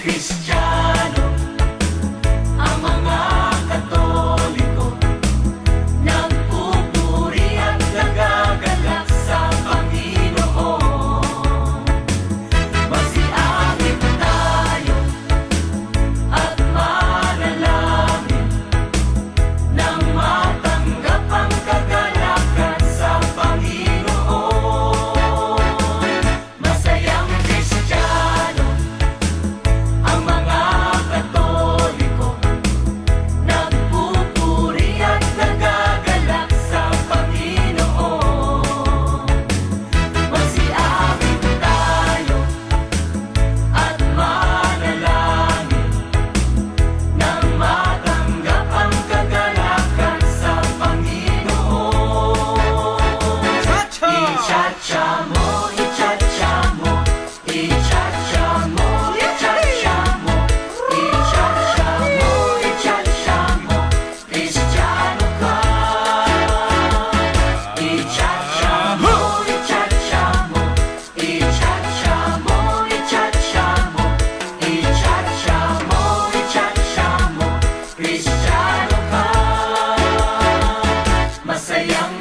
Kristiyano, ang mga Katoliko, nagpupuri at nagagalak sa Panginoon. Masiangit tayo at manalangin nang matanggap ang kagalakan sa Panginoon. Masayang Kristiyano, ang mga Katoliko, nagpupuri at nagagalak sa Panginoon. Masiangit tayo at manalangin nang matanggap ang kagalakan sa Panginoon. Ichacha mo, ichacha mo, ichacha mo, ichacha mo, ichacha mo, ichacha mo, Kristiyano ka. Ichacha mo, ichacha mo, ichacha mo, ichacha mo, ichacha mo, ichacha mo, Kristiyano ka. Masayang